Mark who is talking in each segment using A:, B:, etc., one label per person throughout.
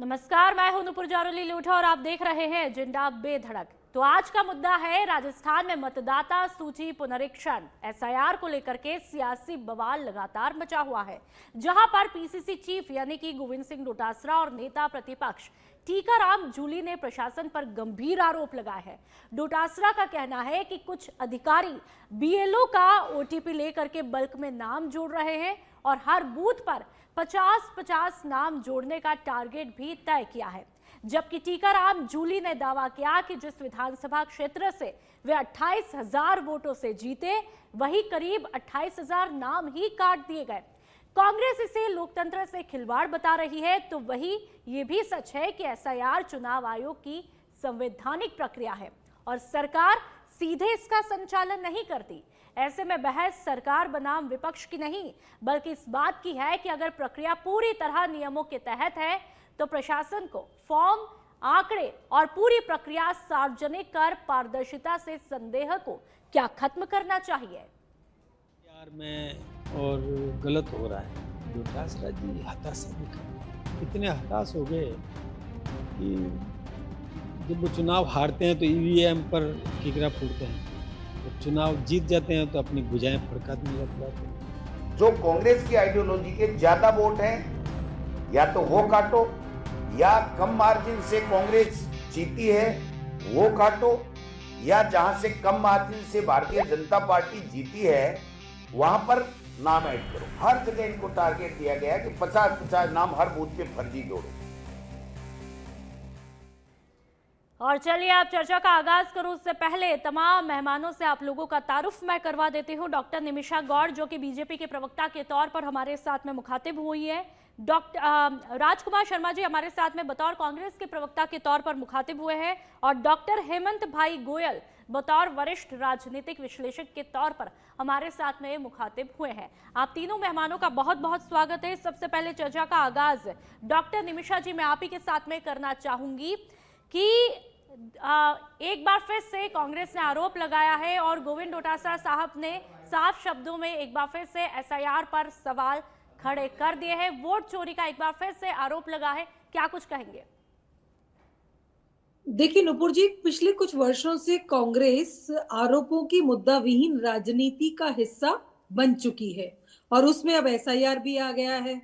A: नमस्कार, मैं हूं नुपुर जारोली लोढ़ा और आप देख रहे हैं एजेंडा बेधड़क। तो आज का मुद्दा है राजस्थान में मतदाता सूची पुनरीक्षण। एसआईआर को लेकर के सियासी बवाल लगातार मचा हुआ है, जहां पर पीसीसी चीफ यानी कि गोविंद सिंह डोटासरा और नेता प्रतिपक्ष टीकाराम जूली ने प्रशासन पर गंभीर आरोप लगाए हैं। डोटासरा का कहना है कि कुछ अधिकारी बीएलओ का ओटीपी लेकर के बल्क में नाम जोड़ रहे हैं और हर बूथ पर 50-50 नाम जोड़ने का टारगेट भी तय किया है। जबकि टीकाराम जूली ने दावा किया कि जिस विधानसभा क्षेत्र से वे 28,000 वोटों से जीते, वही करीब 28,000 नाम ही काट दिए गए। कांग्रेस इसे लोकतंत्र से खिलवाड़ बता रही है, तो वही ये भी सच है कि एसआईआर चुनाव आयोग की संवैधानिक प्रक्रिया है और सरकार सीधे इसका संचालन नहीं करती। ऐसे में बहस सरकार बनाम विपक्ष की नहीं, बल्कि इस बात की है कि अगर प्रक्रिया पूरी तरह नियमों के तहत है, तो प्रशासन को फॉर्म, आंकड़े और पूरी प्रक्रिया सार्वजनिक कर पारदर्शिता से संदेह को क्या खत्म करना चाहिए।
B: यार में और गलत हो रहा है। डोटासरा जी हताशा भी कर रहे हैं, इतने हताश हो गए कि जब वो चुनाव हारते हैं तो ईवीएम पर किकरा फूटते हैं, जब चुनाव जीत जाते हैं तो अपनी भुजाएं फड़का देने लग जाते हैं।
C: जो कांग्रेस की आइडियोलॉजी के ज्यादा वोट हैं, या तो वो काटो, या कम मार्जिन से कांग्रेस जीती है वो काटो, या जहां से कम मार्जिन से भारतीय जनता पार्टी जीती है वहां पर नाम ऐड करो। हर जगह इनको टारगेट दिया गया है कि 50-50 नाम हर बूथ पे फर्जी जोड़ो।
A: और चलिए आप चर्चा का आगाज करूं उससे पहले तमाम मेहमानों से आप लोगों का तारुफ मैं करवा देती हूं। डॉक्टर निमिषा गौड़ जो कि बीजेपी के प्रवक्ता के तौर पर हमारे साथ में मुखातिब हुई है। डॉक्टर राजकुमार शर्मा जी हमारे साथ में बतौर कांग्रेस के प्रवक्ता के तौर पर मुखातिब हुए हैं और डॉक्टर हेमंत भाई गोयल बतौर वरिष्ठ राजनीतिक विश्लेषक के तौर पर हमारे साथ में मुखातिब हुए हैं। आप तीनों मेहमानों का बहुत बहुत स्वागत है। सबसे पहले चर्चा का आगाज डॉक्टर निमिषा जी मैं आप ही के साथ में करना चाहूंगी कि एक बार फिर से कांग्रेस ने आरोप लगाया है और गोविंद डोटासरा साहब ने साफ शब्दों में एक बार फिर से एसआईआर पर सवाल खड़े कर दिए हैं। वोट चोरी का एक बार फिर से आरोप लगा है, क्या कुछ कहेंगे?
D: देखिए नुपुर जी, पिछले कुछ वर्षों से कांग्रेस आरोपों की मुद्दा विहीन राजनीति का हिस्सा बन चुकी है और उसमें अब एसआईआर भी आ गया है।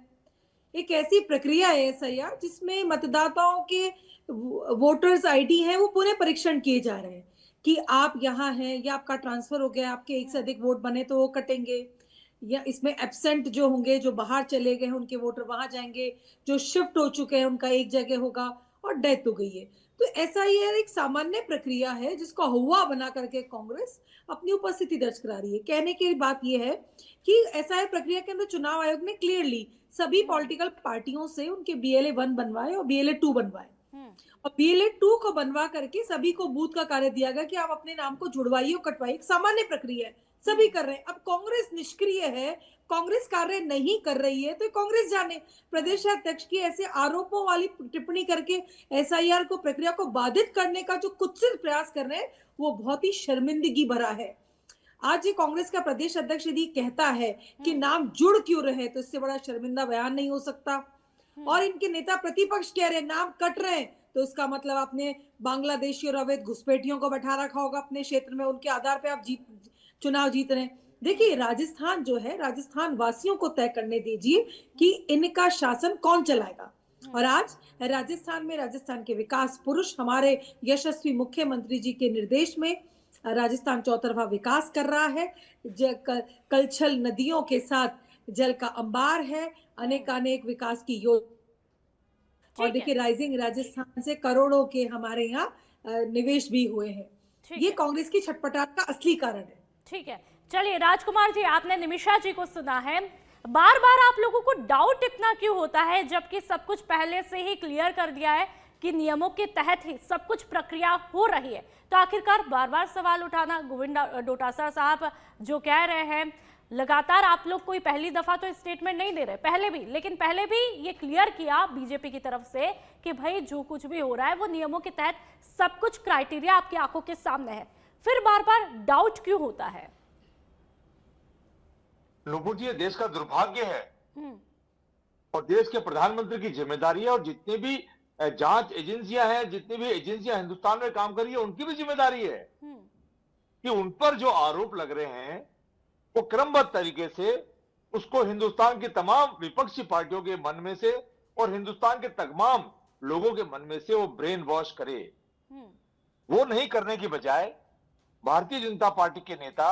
D: एक ऐसी प्रक्रिया है एसआईआर जिसमें मतदाताओं के वोटर्स आईडी है वो पूरे परीक्षण किए जा रहे हैं कि आप यहाँ हैं या आपका ट्रांसफर हो गया, आपके एक से अधिक वोट बने तो वो कटेंगे, या इसमें एब्सेंट जो होंगे, जो बाहर चले गए हैं उनके वोटर वहां जाएंगे, जो शिफ्ट हो चुके हैं उनका एक जगह होगा और डेथ हो गई है। तो एसआईआर एक सामान्य प्रक्रिया है जिसको हुआ बना करके कांग्रेस अपनी उपस्थिति दर्ज करा रही है। कहने की बात यह है कि एसआईआर प्रक्रिया के अंदर चुनाव आयोग ने क्लियरली सभी पॉलिटिकल पार्टियों से उनके BLA 1 बनवाए और BLA 2 बनवाए और BLA 2 को बनवा करके सभी को बूथ का कार्य दिया गया कि आप अपने नाम को जुड़वाइए और कटवाइए। सामान्य प्रक्रिया है, सभी कर रहे हैं। अब कांग्रेस निष्क्रिय है, कांग्रेस कार्य नहीं कर रही है, तो कांग्रेस जाने। प्रदेश अध्यक्ष की ऐसे आरोपों वाली टिप्पणी करके एसआईआर को प्रक्रिया को बाधित करने का जो कुत्सित प्रयास कर रहे हैं वो बहुत ही शर्मिंदगी भरा है। आज ये कांग्रेस का प्रदेश अध्यक्ष यदि कहता है कि नाम जुड़ क्यों रहे, तो इससे बड़ा शर्मिंदा बयान नहीं हो सकता। और इनके नेता प्रतिपक्ष कह रहे हैं नाम कट रहे हैं, तो इसका मतलब आपने बांग्लादेशी और अवैध घुसपैठियों को बैठा रखा होगा अपने क्षेत्र में, उनके आधार पर आप चुनाव जीत रहे हैं। देखिए राजस्थान जो है, राजस्थान वासियों को तय करने दीजिए कि इनका शासन कौन चलाएगा। और आज राजस्थान में राजस्थान के विकास पुरुष हमारे यशस्वी मुख्यमंत्री जी के निर्देश में राजस्थान चौतरफा विकास कर रहा है। कलछल नदियों के साथ जल का अंबार है, अनेकानेक विकास की योजना। और देखिए राइजिंग राजस्थान से करोड़ों के हमारे यहाँ निवेश भी हुए हैं। ये कांग्रेस की छटपटाहट का असली कारण है।
A: ठीक है, चलिए राजकुमार जी आपने निमिषा जी को सुना है। बार बार आप लोगों को डाउट इतना क्यों होता है जबकि सब कुछ पहले से ही क्लियर कर दिया है कि नियमों के तहत ही सब कुछ प्रक्रिया हो रही है, तो आखिरकार बार बार सवाल उठाना? गोविंद डोटासरा साहब जो कह रहे हैं लगातार, आप लोग कोई पहली दफा तो स्टेटमेंट नहीं दे रहे, पहले भी, लेकिन पहले भी ये क्लियर किया बीजेपी की तरफ से कि भाई जो कुछ भी हो रहा है वो नियमों के तहत, सब कुछ क्राइटेरिया आपकी आंखों के सामने है, फिर बार बार डाउट क्यों होता है?
E: नुपुर जी, ये देश का दुर्भाग्य है और देश के प्रधानमंत्री की जिम्मेदारी है और जितने भी जांच एजेंसियां हैं, जितनी भी एजेंसियां हिंदुस्तान में काम कर रही है, उनकी भी जिम्मेदारी है कि उन पर जो आरोप लग रहे हैं वो क्रमबद्ध तरीके से उसको हिंदुस्तान की तमाम विपक्षी पार्टियों के मन में से और हिंदुस्तान के तमाम लोगों के मन में से वो ब्रेन वॉश करे। वो नहीं करने की बजाय भारतीय जनता पार्टी के नेता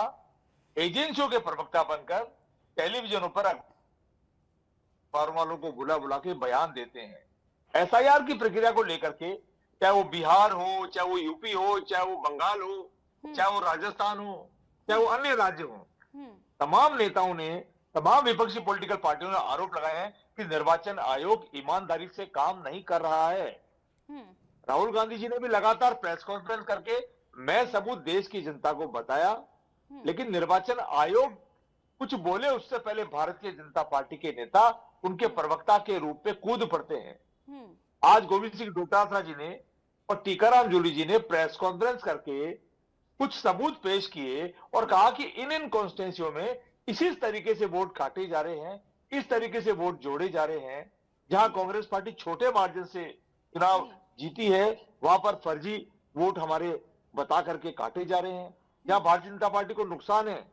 E: एजेंसियों के प्रवक्ता बनकर टेलीविजनों पर अखबार वालों को बुला बुला के बयान देते हैं। एसआईआर की प्रक्रिया को लेकर के, चाहे वो बिहार हो, चाहे वो यूपी हो, चाहे वो बंगाल हो, चाहे वो राजस्थान हो, चाहे वो अन्य राज्य हो, तमाम नेताओं ने, तमाम विपक्षी पॉलिटिकल पार्टियों ने आरोप लगाए हैं कि निर्वाचन आयोग ईमानदारी से काम नहीं कर रहा है। राहुल गांधी जी ने भी लगातार प्रेस कॉन्फ्रेंस करके मैं सबूत देश की जनता को बताया, लेकिन निर्वाचन आयोग कुछ बोले उससे पहले भारतीय जनता पार्टी के नेता उनके प्रवक्ता के रूप में कूद पड़ते हैं। आज गोविंद सिंह डोटासरा जी ने और टीकाराम जूली जी ने प्रेस कॉन्फ्रेंस करके कुछ सबूत पेश किए और कहा कि इन कॉन्स्टिट्यूंसियों में इसी तरीके से वोट काटे जा रहे हैं, इस तरीके से वोट जोड़े जा रहे हैं। जहां कांग्रेस पार्टी छोटे मार्जिन से चुनाव जीती है, वहां पर फर्जी वोट हमारे बता करके काटे जा रहे हैं। जहां भारतीय जनता पार्टी को नुकसान है,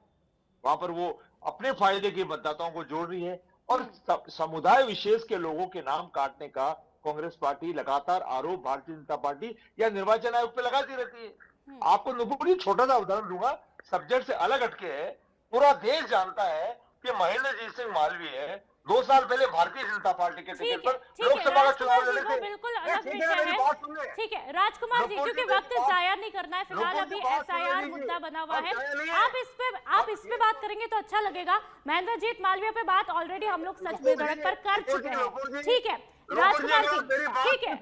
E: वहां पर वो अपने फायदे के मतदाताओं को जोड़ रही है और समुदाय विशेष के लोगों के नाम काटने का कांग्रेस पार्टी लगातार आरोप भारतीय जनता पार्टी या निर्वाचन आयोग पे लगाती रहती है। आपको नुपुर छोटा सा उदाहरण दूंगा, सब्जेक्ट से अलग हटके है। पूरा देश जानता है कि महेंद्रजीत सिंह मालवीय 2 साल पहले भारतीय जनता पार्टी के टिकट पर लोकसभा का चुनाव लड़े थे।
A: बिल्कुल अलग विषय है। ठीक है राजकुमार जी, क्योंकि वक्त जाया नहीं करना है, फिलहाल अभी एसआईआर मुद्दा बना हुआ है। आप इस पे बात करेंगे तो अच्छा लगेगा। महेंद्रजीत मालवीय पे बात ऑलरेडी हम लोग सच बेधड़क पर कर चुके हैं। ठीक है राजकुमार जी, ठीक है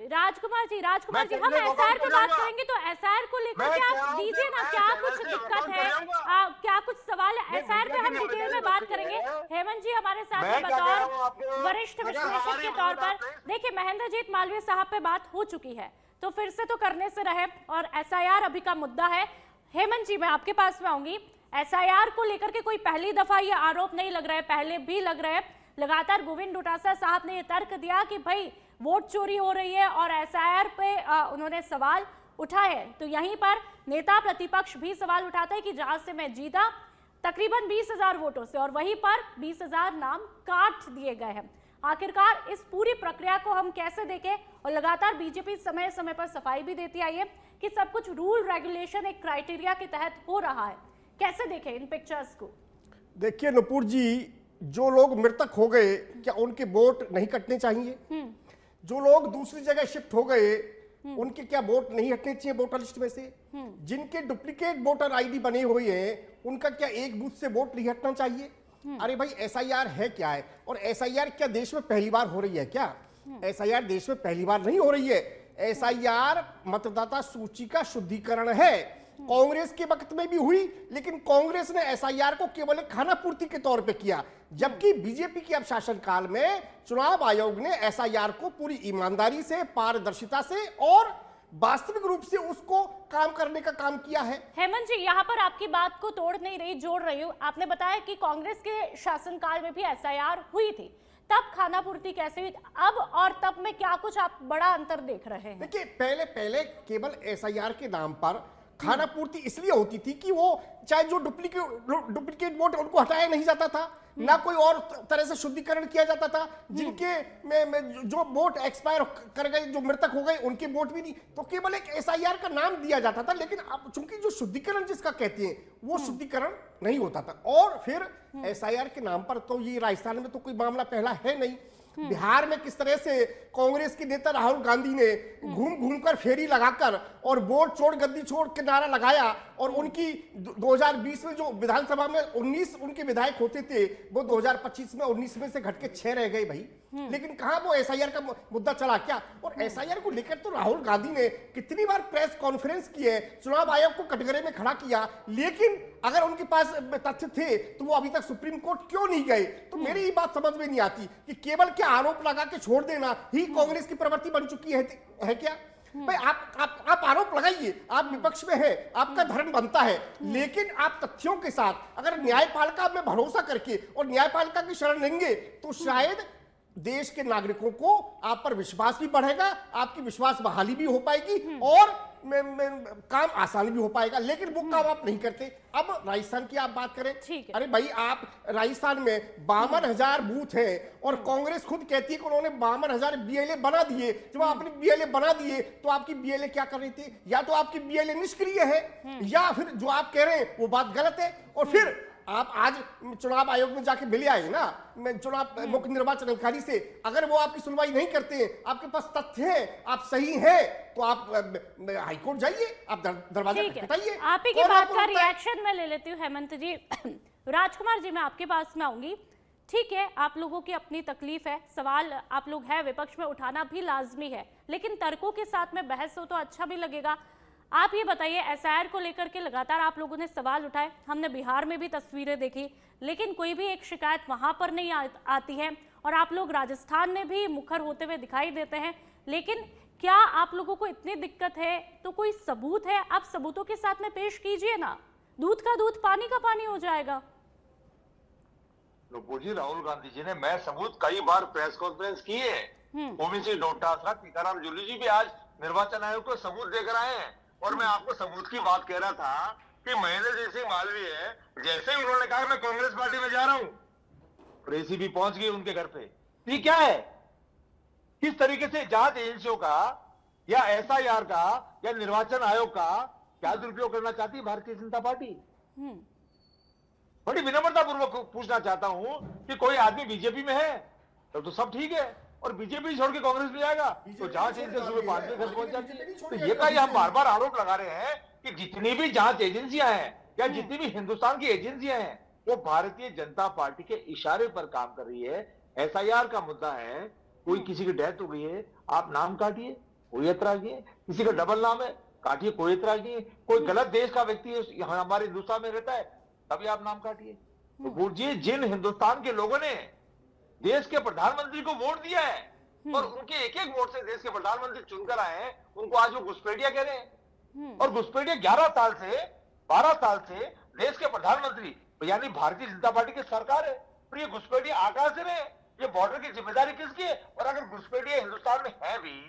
A: राजकुमार जी, हम एसआईआर पे बात करेंगे तो एसआईआर को लेकर के आप दीजिए ना, क्या कुछ दिक्कत है, क्या कुछ सवाल है? एसआईआर पे हम डिटेल में बात करेंगे। हेमंत जी हमारे साथ में बतौर वरिष्ठ विश्लेषक के तौर पर, देखिए महेंद्रजीत मालवीय साहब पे बात हो चुकी है तो फिर से तो करने से रहे, और एसआईआर अभी का मुद्दा है। हेमंत जी मैं आपके पास में आऊंगी। एसआईआर को लेकर के कोई पहली दफा ये आरोप नहीं लग रहा है, पहले भी लग रहा है। लगातार गोविंद डोटासरा साहब ने ये तर्क दिया कि भाई वोट चोरी हो रही है और एसआईआर पे उन्होंने सवाल उठाए। तो यहीं पर नेता प्रतिपक्ष भी सवाल उठाता है कि जहां से मैं जीता तकरीबन 20,000 वोटों से, और वहीं पर 20,000 नाम काट दिए गए हैं। आखिरकार इस पूरी प्रक्रिया को हम कैसे देखें? और लगातार बीजेपी समय समय पर सफाई भी देती आई है कि सब कुछ रूल रेगुलेशन एक क्राइटेरिया के तहत हो रहा है। कैसे देखें इन पिक्चर्स को?
F: देखिए नुपुर जी, जो लोग मृतक हो गए क्या उनके वोट नहीं कटने चाहिए? जो लोग दूसरी जगह शिफ्ट हो गए उनके क्या वोट नहीं हटने चाहिए वोटर लिस्ट में से? जिनके डुप्लीकेट वोटर आईडी बने हुए हैं उनका क्या एक बूथ से वोट नहीं हटना चाहिए? अरे भाई एसआईआर है क्या है? और एसआईआर क्या देश में पहली बार हो रही है क्या? एसआईआर देश में पहली बार नहीं हो रही है। एसआईआर मतदाता सूची का शुद्धिकरण है। कांग्रेस के वक्त में भी हुई, लेकिन कांग्रेस ने एसआईआर को केवल एक खाना पूर्ति के तौर पे किया, जबकि बीजेपी के अब शासनकाल में चुनाव आयोग ने एसआईआर को पूरी ईमानदारी से, पारदर्शिता से और वास्तविक रूप से उसको काम करने का काम किया है।
A: हेमंत जी यहाँ पर आपकी बात को तोड़ नहीं रही, जोड़ रही हूँ। आपने बताया कि कांग्रेस के शासनकाल में भी एसआईआर हुई थी, तब खाना पूर्ति कैसे हुई, अब और तब में क्या कुछ आप बड़ा अंतर देख रहे हैं?
F: देखिए पहले केवल एसआईआर के नाम पर खाना पूर्ति इसलिए होती थी कि वो चाहे जो डुप्लीकेट वोट उनको हटाया नहीं जाता था, ना कोई और तरह से शुद्धिकरण किया जाता था। जिनके में जो वोट एक्सपायर कर गए, जो मृतक हो गए, उनके वोट भी नहीं, तो केवल एक एसआईआर का नाम दिया जाता था। लेकिन अब चूंकि जो शुद्धिकरण जिसका कहते हैं वो शुद्धिकरण नहीं होता था। और फिर एसआईआर के नाम पर तो ये राजस्थान में तो कोई मामला पहला है नहीं। बिहार में किस तरह से कांग्रेस के नेता राहुल गांधी ने घूम घूम कर फेरी लगाकर और वोट छोड़ गद्दी छोड़ के नारा लगाया, और उनकी 2020 में जो विधानसभा में 19 उनके विधायक होते थे वो 2025 में 19 में से घट के 6 रह गए भाई। लेकिन कहां वो एसआईआर का मुद्दा चला क्या? और एसआईआर को लेकर तो राहुल गांधी ने कितनी बार प्रेस कॉन्फ्रेंस की है, चुनाव आयोग को कटघरे में खड़ा किया, लेकिन अगर उनके पास तथ्य थे तो वो अभी तक सुप्रीम कोर्ट क्यों नहीं गए? तो मेरी ये बात समझ में नहीं आती कि केवल क्या आरोप लगा के छोड़ देना ही कांग्रेस की प्रवृत्ति बन चुकी है क्या? भाई आप आरोप लगाइए, आप विपक्ष में हैं, आपका धर्म बनता है, लेकिन आप तथ्यों के साथ अगर न्यायपालिका में भरोसा करके और न्यायपालिका की शरण लेंगे तो शायद देश के नागरिकों को आप पर विश्वास भी बढ़ेगा, आपकी विश्वास बहाली भी हो पाएगी और काम आसान भी हो पाएगा, लेकिन वो काम आप नहीं करते। अब राजस्थान की आप बात करें, अरे भाई आप राजस्थान में 52,000 बूथ हैं और कांग्रेस खुद कहती है कि उन्होंने 52,000 बीएलए बना दिए। जब आपने बीएलए बना दिए तो आपकी बीएलए क्या कर रही थी? या तो आपकी बीएलए निष्क्रिय है या फिर जो आप कह रहे हैं वो बात गलत है। और फिर आप आज चुनाव आयोग में जाके मिले आए ना, मैं चुनाव मुख्य निर्वाचन अधिकारी से, अगर वो आपकी सुनवाई नहीं करते हैं, आपके पास तथ्य हैं, आप सही हैं, तो आप हाईकोर्ट जाइए, आप दरवाजा खटखटाइए।
A: आप ही की बात का रिएक्शन मैं ले लेती हूँ हेमंत जी। राजकुमार जी, मैं आपके पास में आऊंगी। ठीक है, आप लोगों की अपनी तकलीफ है, सवाल आप लोग है विपक्ष में उठाना भी लाजमी है, लेकिन तर्कों के साथ में बहस हो तो अच्छा भी लगेगा। आप ये बताइए, एसआईआर को लेकर के लगातार आप लोगों ने सवाल उठाए, हमने बिहार में भी तस्वीरें देखी, लेकिन कोई भी एक शिकायत वहां पर नहीं आती है, और आप लोग राजस्थान में भी मुखर होते हुए दिखाई देते हैं। लेकिन क्या आप लोगों को इतनी दिक्कत है तो कोई सबूत है? आप सबूतों के साथ में पेश कीजिए ना, दूध का दूध पानी का पानी हो जाएगा।
E: नुपुर जी, राहुल गांधी जी ने मैं सबूत कई बार प्रेस कॉन्फ्रेंस की है। ओबीसी डोटासरा टीकाराम जूली जी भी आज निर्वाचन आयोग को सबूत देकर आए हैं। और मैं आपको सबूत की बात कह रहा था कि महेंद्र सिंह मालवीय है, जैसे ही उन्होंने कहा मैं कांग्रेस पार्टी में जा रहा हूं, प्रेसी भी पहुंच गई उनके घर पे। ये क्या है? किस तरीके से जांच एजेंसियों का या एसआईआर का या निर्वाचन आयोग का क्या दुरुपयोग करना चाहती है भारतीय जनता पार्टी? बड़ी विनम्रता पूर्वक पूछना चाहता हूं कि कोई आदमी बीजेपी में है तो सब ठीक है, और बीजेपी छोड़ के कांग्रेस में जाएगा तो जांच एजेंसी पार्टी घर पहुंच जाती है। तो ये का हम बार बार आरोप लगा रहे हैं कि जितनी भी जांच एजेंसियां हैं या जितनी भी हिंदुस्तान की एजेंसियां हैं वो भारतीय जनता पार्टी के इशारे पर काम कर रही है। एसआईआर का मुद्दा है, कोई किसी की डेथ हो गई है, आप नाम काटिए, कोई एतराज नहीं है। किसी का डबल नाम है, काटिए, कोई एतराज नहीं है। कोई गलत देश का व्यक्ति है, हमारे हिंदुस्तान में रहता है, तभी आप नाम काटिए। तो पूछिए, जिन हिंदुस्तान के लोगों ने देश के प्रधानमंत्री को वोट दिया है और उनके एक एक वोट से देश के प्रधानमंत्री चुनकर आए हैं, उनको आज वो घुसपैठिया कह रहे हैं। और घुसपैठिया 11 साल से 12 साल से देश के प्रधानमंत्री यानी भारतीय जनता पार्टी की सरकार है, और ये घुसपैठिया आकाश से रहे। ये बॉर्डर की जिम्मेदारी किसकी है? और अगर घुसपैठिया हिंदुस्तान में है भी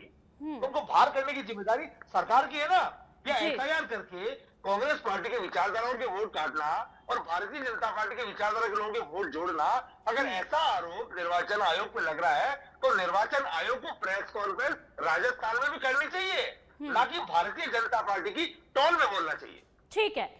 E: तो उनको बाहर करने की जिम्मेदारी सरकार की है ना। ये एफआईआर करके कांग्रेस पार्टी के विचारधाराओं के वोट काटना और भारतीय जनता पार्टी के विचारधारा के लोगों के वोट जोड़ना, अगर ऐसा आरोप निर्वाचन आयोग पे लग रहा है तो निर्वाचन आयोग को प्रेस कॉन्फ्रेंस राजस्थान में भी करनी चाहिए, ना कि भारतीय जनता पार्टी की टोन में बोलना चाहिए।
A: ठीक है,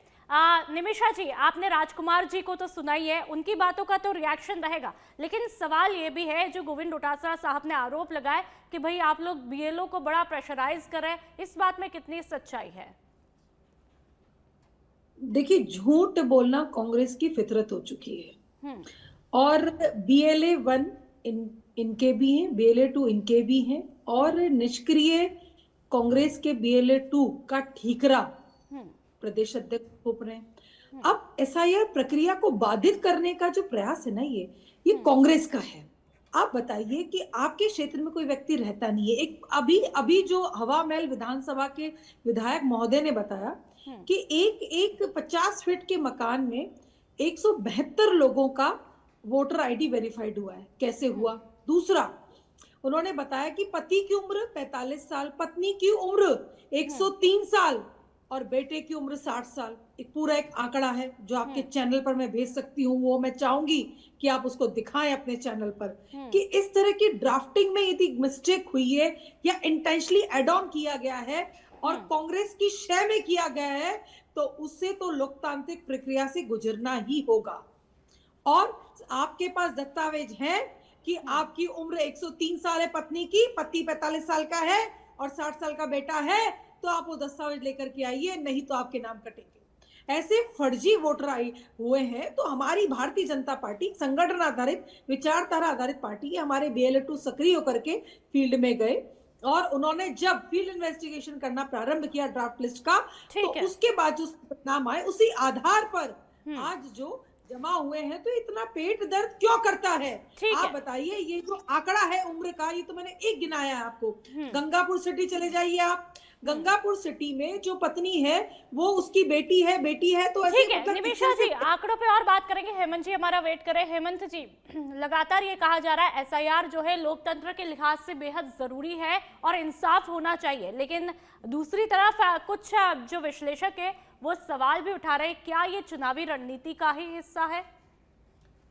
A: निमिषा जी, आपने राजकुमार जी को तो सुना ही है, उनकी बातों का तो रिएक्शन रहेगा, लेकिन सवाल ये भी है जो गोविंद डोटासरा साहब ने आरोप लगाए कि भाई आप लोग बीएलओ को बड़ा प्रेशराइज कर रहे हैं, इस बात में कितनी सच्चाई है?
D: देखिए, झूठ बोलना कांग्रेस की फितरत हो चुकी है और बीएलए 1 इनके भी हैं, बीएलए 2 इनके भी हैं, और निष्क्रिय कांग्रेस के बीएलए 2 का ठीकरा प्रदेश अध्यक्ष थोप रहे हैं। अब एसआईआर प्रक्रिया को बाधित करने का जो प्रयास है ना, ये कांग्रेस का है। आप बताइए कि आपके क्षेत्र में कोई व्यक्ति रहता नहीं है। एक अभी जो हवा महल विधानसभा के विधायक महोदय ने बताया कि एक 50 फीट के मकान में 172 लोगों का वोटर आईडी वेरीफाइड हुआ है। कैसे हुआ? दूसरा, उन्होंने बताया कि पति की उम्र 45 साल, पत्नी की उम्र 103 साल और बेटे की उम्र 60 साल। एक पूरा एक आंकड़ा है जो आपके चैनल पर मैं भेज सकती हूँ, वो मैं चाहूंगी कि आप उसको दिखाएं अपने चैनल पर कि इस तरह की ड्राफ्टिंग में यदि मिस्टेक हुई है या इंटेंशनली एड ऑन किया गया है और कांग्रेस की शय में किया गया है, तो उससे तो लोकतांत्रिक प्रक्रिया से गुजरना ही होगा। और आपके पास दस्तावेज है कि आपकी उम्र 103 साल है पत्नी की, पति 45 साल का है और 60 साल का बेटा है, तो आप वो दस्तावेज लेकर के आइए, नहीं तो आपके नाम कटेंगे। ऐसे फर्जी वोटर आई हुए हैं। तो हमारी भारतीय जनता पार्टी संगठन आधारित, विचारधारा आधारित पार्टी है। हमारे बीएलए 2 सक्रिय होकर के फील्ड में गए और उन्होंने जब फील्ड इन्वेस्टिगेशन करना प्रारंभ किया ड्राफ्ट लिस्ट का, तो उसके बाद जो नाम आए उसी आधार पर आज जो जमा हुए हैं, तो इतना पेट दर्द क्यों करता है?
A: ठीक
D: आप
A: है।
D: बताइए, ये जो आंकड़ा है उम्र का, ये तो मैंने एक गिनाया है आपको।
A: हम्म।
D: गंगापुर सिटी चले जाइए आप, गंगापुर सिटी में जो पत्नी है वो उसकी बेटी है, तो ऐसे
A: ठीक है
D: मतलब
A: निमिषा
D: कितने
A: जी,
D: से-
A: आंकड़ों पे और बात करेंगे। हेमंत जी हमारा वेट करें। हेमंत जी, लगातार ये कहा जा रहा है एसआईआर जो है लोकतंत्र के लिहाज से बेहद जरूरी है और इंसाफ होना चाहिए, लेकिन दूसरी तरफ कुछ जो विश्लेषक है वो सवाल भी उठा रहे हैं, क्या ये चुनावी रणनीति का ही हिस्सा है?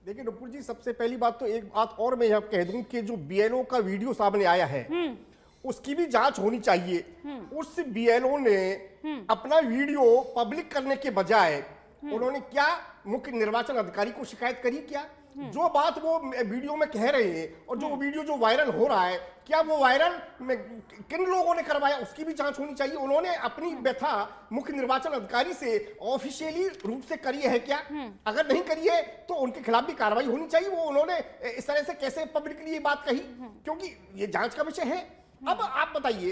F: देखिए नुपुर जी, सबसे पहली बात तो एक बात और मैं यहाँ कह दूं कि जो बीएलओ का वीडियो सामने आया है उसकी भी जांच होनी चाहिए। उस बीएलओ ने अपना वीडियो पब्लिक करने के बजाय उन्होंने क्या मुख्य निर्वाचन अधिकारी को शिकायत करी? क्या जो बात वो वीडियो में कह रहे हैं और जो वीडियो जो वायरल हो रहा है, क्या वो वायरल में किन लोगों ने करवाया, उसकी भी जांच होनी चाहिए। उन्होंने अपनी व्यथा मुख्य निर्वाचन अधिकारी से ऑफिशियली रूप से करी है क्या? अगर नहीं करी है तो उनके खिलाफ भी कार्रवाई होनी चाहिए। वो उन्होंने इस तरह से कैसे पब्लिकली ये बात कही, क्योंकि ये जांच का विषय है। अब आप बताइए,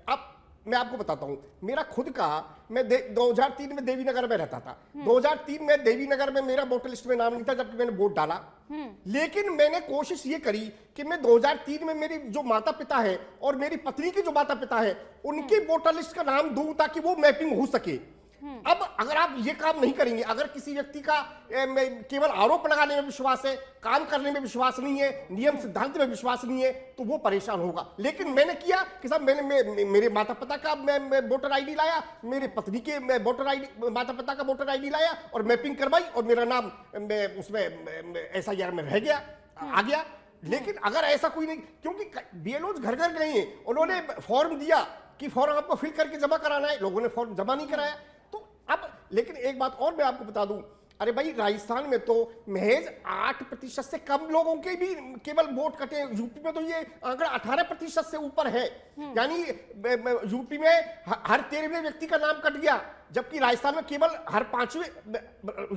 F: अब मैं आपको बताता हूं, मेरा खुद का, मैं 2003 में देवीनगर में रहता था। 2003 में देवीनगर में मेरा वोटर लिस्ट में नाम नहीं था जबकि मैंने वोट डाला। लेकिन मैंने कोशिश ये करी कि मैं 2003 में मेरी जो माता पिता है और मेरी पत्नी के जो माता पिता है उनके वोटर लिस्ट का नाम दूं ताकि वो मैपिंग हो सके। अब अगर आप ये काम नहीं करेंगे, अगर किसी व्यक्ति का केवल आरोप लगाने में विश्वास है, काम करने में विश्वास नहीं है, नियम सिद्धांत में विश्वास नहीं है, तो वो परेशान होगा। लेकिन मैंने किया कि साहब मैंने मेरे माता पिता का मैं वोटर आईडी लाया, मेरे पत्नी के वोटर आईडी, माता पिता का वोटर आईडी लाया और मैपिंग करवाई और मेरा नाम उसमें एसआईआर में रह गया, आ गया। लेकिन अगर ऐसा कोई नहीं, क्योंकि बीएलओ घर घर गए हैं, उन्होंने फॉर्म दिया कि फॉर्म आपको फिल करके जमा कराना है, लोगों ने फॉर्म जमा नहीं कराया। तो अब लेकिन एक बात और मैं आपको बता दूं, अरे भाई राजस्थान में तो महज 8% से कम लोगों के भी केवल वोट कटे। यूपी में तो ये आंकड़ा 18% से ऊपर है। यानी यूपी में हर 13वें व्यक्ति का नाम कट गया, जबकि राजस्थान में केवल हर 5वें,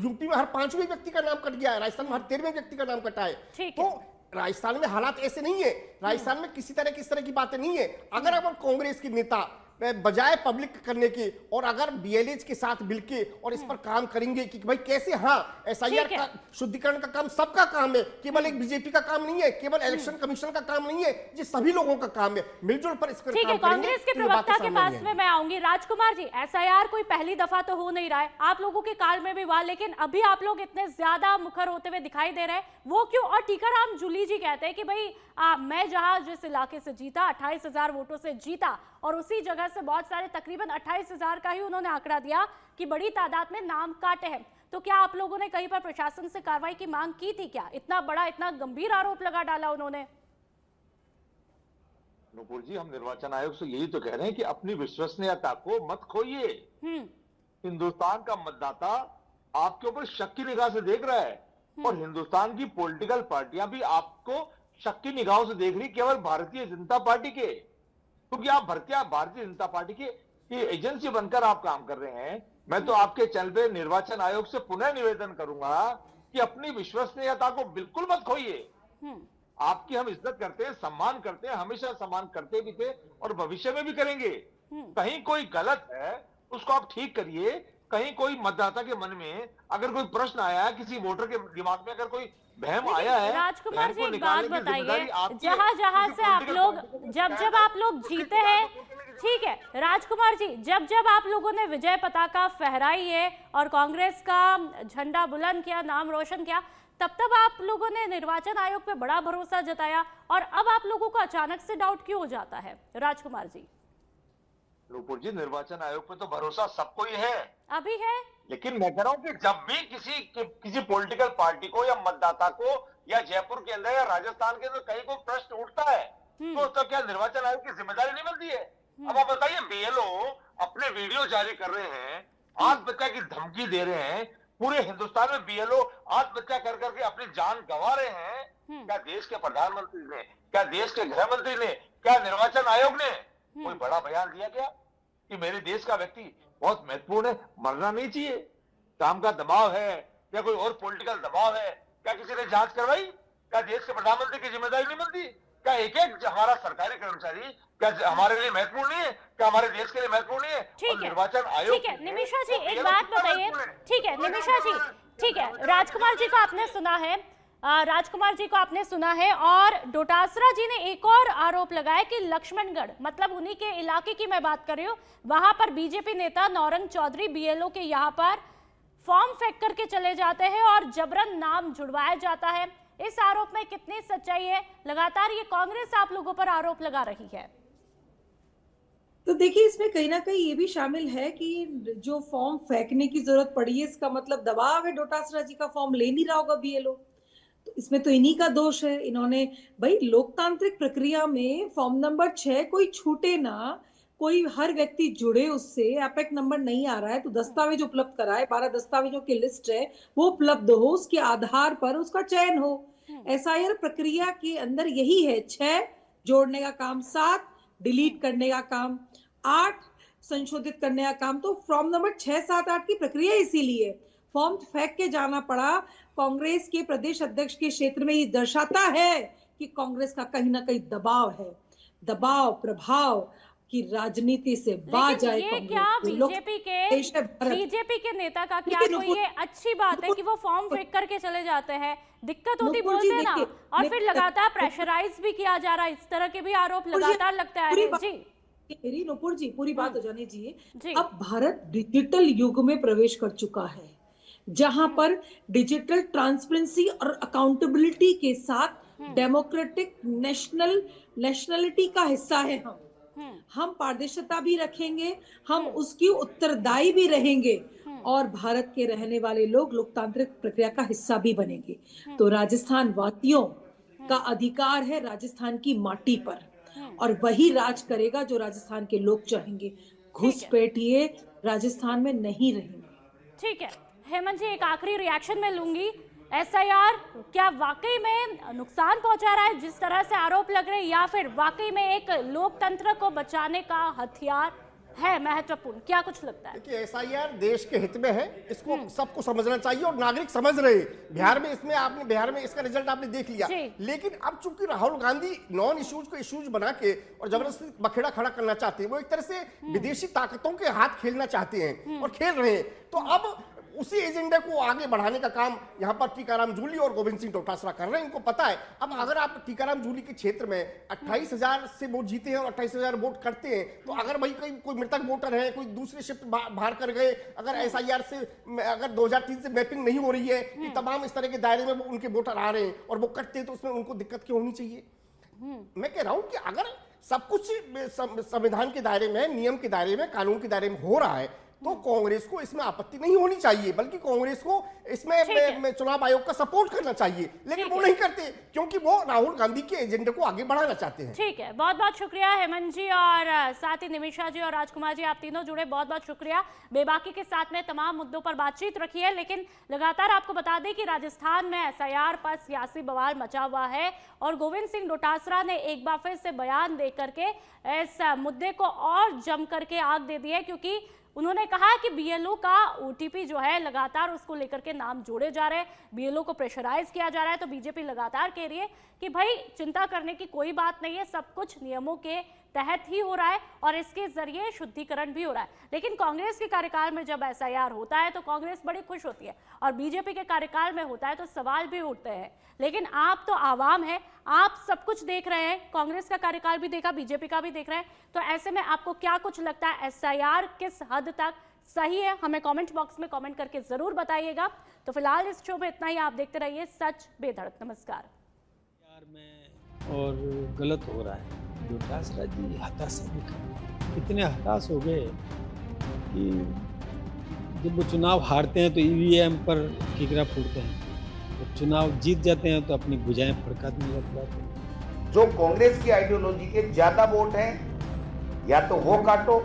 F: यूपी में हर 5वें व्यक्ति का नाम कट गया है, राजस्थान में हर 13वें व्यक्ति का नाम कटा है। तो राजस्थान में हालात ऐसे नहीं है, राजस्थान में किसी तरह की बातें नहीं है। अगर अब कांग्रेस के नेता बजाय पब्लिक करने के और अगर बीएलएच के साथ मिलके और इस पर काम करेंगे कि भाई कैसे, हाँ एसआईआर का शुद्धिकरण का काम सबका काम है, केवल एक बीजेपी का काम नहीं है, केवल इलेक्शन कमीशन का काम नहीं है, ये सभी लोगों का काम है। मिलजुल पर इस पर
A: ठीक है, कांग्रेस के प्रवक्ता के पास में मैं आऊंगी। राजकुमार जी, एसआईआर कोई पहली दफा तो हो नहीं रहा है, आप लोगों के काल में भी हुआ, लेकिन अभी आप लोग इतने ज्यादा मुखर होते हुए दिखाई दे रहे हैं, वो क्यों? और टीकाराम जूली जी कहते हैं कि भाई मैं जहां जिस इलाके से जीता 28,000 वोटों से जीता और उसी जगह से बहुत सारे तकरीबन 28,000 का ही उन्होंने आंकड़ा दिया कि बड़ी तादाद में नाम काटे हैं। तो क्या आप लोगों ने कहीं पर प्रशासन से कार्रवाई की मांग की थी क्या? इतना बड़ा, इतना गंभीर आरोप लगा डाला उन्होंने।
E: नुपुर जी, हम निर्वाचन आयोग से यही तो कह रहे हैं कि अपनी विश्वसनीयता को मत खोइए। हिंदुस्तान का मतदाता आपके ऊपर शक की निगाह से देख रहा है और हिंदुस्तान की पॉलिटिकल पार्टियां भी आपको शक की निगाहों से देख रही, केवल भारतीय जनता पार्टी के, क्योंकि आप भारतीय जनता पार्टी के एजेंसी बनकर आप काम कर रहे हैं। मैं तो आपके चैनल पे निर्वाचन आयोग से पुनः निवेदन करूंगा कि अपनी विश्वसनीयता को बिल्कुल मत खोइए। आपकी हम इज्जत करते हैं, सम्मान करते हैं, हमेशा सम्मान करते भी थे और भविष्य में भी करेंगे। कहीं कोई गलत है उसको आप ठीक करिए। कहीं कोई मतदाता के मन में अगर कोई प्रश्न आया है, किसी वोटर के दिमाग में अगर कोई वहम आया है,
A: राजकुमार जी एक बात बताइए, जहां से आप लोग जब आप लोग जीते हैं, ठीक है राजकुमार जी, जब आप लोगों ने विजय पताका फहराई है और कांग्रेस का झंडा बुलंद किया, नाम रोशन किया, तब आप लोगों ने निर्वाचन आयोग पे बड़ा भरोसा जताया और अब आप लोगों को अचानक से डाउट क्यों हो जाता है? राजकुमार जी।
E: नुपुर जी, निर्वाचन आयोग पे तो भरोसा सबको ही है, अभी है, लेकिन मैं कह रहा हूं कि जब भी किसी पॉलिटिकल पार्टी को या मतदाता को या जयपुर के अंदर या राजस्थान के अंदर कहीं को प्रश्न उठता है तो क्या निर्वाचन आयोग की जिम्मेदारी नहीं बनती है? अब आप बताइए, बीएलओ अपने वीडियो जारी कर रहे हैं, आत्महत्या की धमकी दे रहे हैं, पूरे हिंदुस्तान में बीएलओ आत्महत्या कर करके अपनी जान गंवा रहे हैं। क्या देश के प्रधानमंत्री ने, क्या देश के गृह मंत्री ने, क्या निर्वाचन आयोग ने कोई बड़ा बयान दिया क्या कि मेरे देश का व्यक्ति बहुत महत्वपूर्ण है, मरना नहीं चाहिए, काम का दबाव है या कोई और पॉलिटिकल दबाव है? क्या किसी ने जांच करवाई? क्या देश के प्रधानमंत्री की जिम्मेदारी नहीं बनती? क्या एक एक हमारा सरकारी कर्मचारी क्या हमारे लिए महत्वपूर्ण नहीं है? क्या हमारे देश के लिए महत्वपूर्ण नहीं है?
A: ठीक
E: और
A: है,
E: निर्वाचन आयोग
A: ठीक है निमिषा जी एक बात बताइए। ठीक है निमिषा जी, ठीक है राजकुमार जी को आपने सुना है, राजकुमार जी को आपने सुना है, और डोटासरा जी ने एक और आरोप लगाया कि लक्ष्मणगढ़, मतलब उन्हीं के इलाके की मैं बात कर रही हूँ, वहां पर बीजेपी नेता नौरंग चौधरी बीएलओ के यहाँ पर फॉर्म फेंक करके चले जाते हैं और जबरन नाम जुड़वाया जाता है। इस आरोप में कितनी सच्चाई है? लगातार ये कांग्रेस आप लोगों पर आरोप लगा रही है।
D: तो देखिए इसमें कहीं ना कहीं ये भी शामिल है कि जो फॉर्म फेंकने की जरूरत पड़ी है, इसका मतलब दबाव है, डोटासरा जी का फॉर्म ले नहीं रहा होगा बीएलओ, तो इसमें तो इन्हीं का दोष है। इन्होंने भाई लोकतांत्रिक प्रक्रिया में फॉर्म नंबर 6 कोई छूटे ना, कोई हर व्यक्ति जुड़े उससे, एपेक नंबर नहीं आ रहा है तो दस्तावेज उपलब्ध कराए, 12 दस्तावेजों की लिस्ट है वो उपलब्ध हो, उसके आधार पर उसका चयन हो। एसआईआर प्रक्रिया के अंदर यही है, 6 जोड़ने का काम, 7 डिलीट करने का काम, 8 संशोधित करने का काम। तो फॉर्म नंबर 6, 7, 8 की प्रक्रिया इसीलिए फॉर्म फेंक के जाना पड़ा कांग्रेस के प्रदेश अध्यक्ष के क्षेत्र में। ये दर्शाता है कि कांग्रेस का कहीं ना कहीं दबाव है, दबाव प्रभाव की राजनीति से बाहर जाए।
A: ये क्या बीजेपी के नेता का क्या कोई ये अच्छी बात है कि वो फॉर्म फेंक करके चले जाते हैं? दिक्कत होती बोलते हैं ना, और फिर लगातार प्रेशराइज भी किया जा रहा है, इस तरह के भी आरोप लगातार लगता है जी।
D: मेरी नुपुर जी पूरी बात हो जाने दीजिए। अब भारत डिजिटल युग में प्रवेश कर चुका है, जहां पर डिजिटल ट्रांसपेरेंसी और अकाउंटेबिलिटी के साथ डेमोक्रेटिक नेशनलिटी का हिस्सा है। हम पारदर्शिता भी रखेंगे, हम उसकी उत्तरदायी भी रहेंगे, और भारत के रहने वाले लोग लोकतांत्रिक प्रक्रिया का हिस्सा भी बनेंगे। तो राजस्थान वासियों का अधिकार है राजस्थान की माटी पर, और वही राज करेगा जो राजस्थान के लोग चाहेंगे। घुसपैठिए राजस्थान में नहीं रहेंगे।
A: ठीक है हेमंत जी, एक आखिरी रिएक्शन में लूंगी। एसआईआर क्या वाकई में नुकसान पहुंचा रहा है जिस तरह से आरोप लग रहे हैं, या फिर वाकई में एक लोकतंत्र को बचाने का हथियार है महत्वपूर्ण? क्या कुछ लगता है?
F: देखिए एसआईआर देश के हित में है, इसको सबको समझना चाहिए और नागरिक समझ रहे हैं। बिहार में बिहार में इसका रिजल्ट आपने देख लिया, लेकिन अब चूंकि राहुल गांधी नॉन इश्यूज को इश्यूज बना के और जबरदस्ती बखेड़ा खड़ा करना चाहते हैं, वो एक तरह से विदेशी ताकतों के हाथ खेलना चाहते हैं और खेल रहे हैं। तो अब उसी एजेंडे को आगे बढ़ाने का काम यहाँ पर टीकाराम जूली और गोविंद सिंह डोटासरा कर रहे हैं। इनको पता है। अब अगर आप टीकाराम जूली के क्षेत्र में 28,000 से वोट जीते हैं और 28,000 वोट करते हैं, तो अगर भाई कोई मृतक वोटर है, कोई दूसरे शिफ्ट बाहर कर गए, अगर एसआईआर से अगर 2003 से मैपिंग नहीं हो रही है, कि तमाम इस तरह के दायरे में उनके वोटर आ रहे हैं और वो कटते हैं, तो उसमें उनको दिक्कत क्यों होनी चाहिए? मैं कह रहा हूं कि अगर सब कुछ संविधान के दायरे में, नियम के दायरे में, कानून के दायरे में हो रहा है, तो कांग्रेस को इसमें आपत्ति नहीं होनी चाहिए, बल्कि कांग्रेस को इसमें चुनाव आयोग का सपोर्ट करना चाहिए। लेकिन वो नहीं करते, क्योंकि वो राहुल गांधी के एजेंडे को आगे बढ़ाना चाहते हैं।
A: ठीक है, बहुत बहुत शुक्रिया हेमंत जी, और साथ ही निमिषा जी और राजकुमार जी, आप तीनों जुड़े, बहुत बहुत शुक्रिया। बेबाकी के साथ में तमाम मुद्दों पर बातचीत रखी है, लेकिन लगातार आपको बता दें कि राजस्थान में एसआईआर पर सियासी बवाल मचा हुआ है, और गोविंद सिंह डोटासरा ने एक बार फिर से बयान दे करके इस मुद्दे को और जम करके आग दे दी है, क्योंकि उन्होंने कहा कि बीएलओ का ओटीपी जो है लगातार उसको लेकर के नाम जोड़े जा रहे हैं, बीएलओ को प्रेशराइज किया जा रहा है। तो बीजेपी लगातार कह रही है कि भाई चिंता करने की कोई बात नहीं है, सब कुछ नियमों के तहत ही हो रहा है और इसके जरिए शुद्धिकरण भी हो रहा है। लेकिन कांग्रेस के कार्यकाल में जब एसआईआर होता है तो कांग्रेस बड़ी खुश होती है, और बीजेपी के कार्यकाल में होता है तो सवाल भी उठते हैं। लेकिन आप तो आवाम है, आप सब कुछ देख रहे हैं, कांग्रेस का कार्यकाल भी देखा, बीजेपी का भी देख रहे हैं, तो ऐसे में आपको क्या कुछ लगता है, एसआईआर किस हद तक सही है? हमें कमेंट बॉक्स में कमेंट करके जरूर बताइएगा। तो फिलहाल इस शो में इतना ही, आप देखते रहिए सच बेधड़क। नमस्कार।
B: में और गलत हो रहा है, डोटासरा जी हताशा भी कर रहे हैं। इतने हताश हो गए कि जब वो चुनाव हारते हैं तो ईवीएम पर किकरा फूटते हैं, तो चुनाव जीत जाते हैं तो अपनी भुजाएं फड़का देने लग जाते हैं।
C: जो कांग्रेस की आइडियोलॉजी के ज्यादा वोट हैं, या तो वो काटो,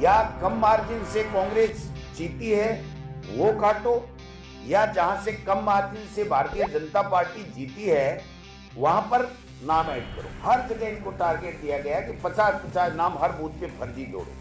C: या कम मार्जिन से कांग्रेस जीती है वो काटो, या जहां से कम मार्जिन से भारतीय जनता पार्टी जीती है वहां पर नाम ऐड करो। हर जगह इनको टारगेट दिया गया कि 50-50 नाम हर बूथ पे फर्जी जोड़ो।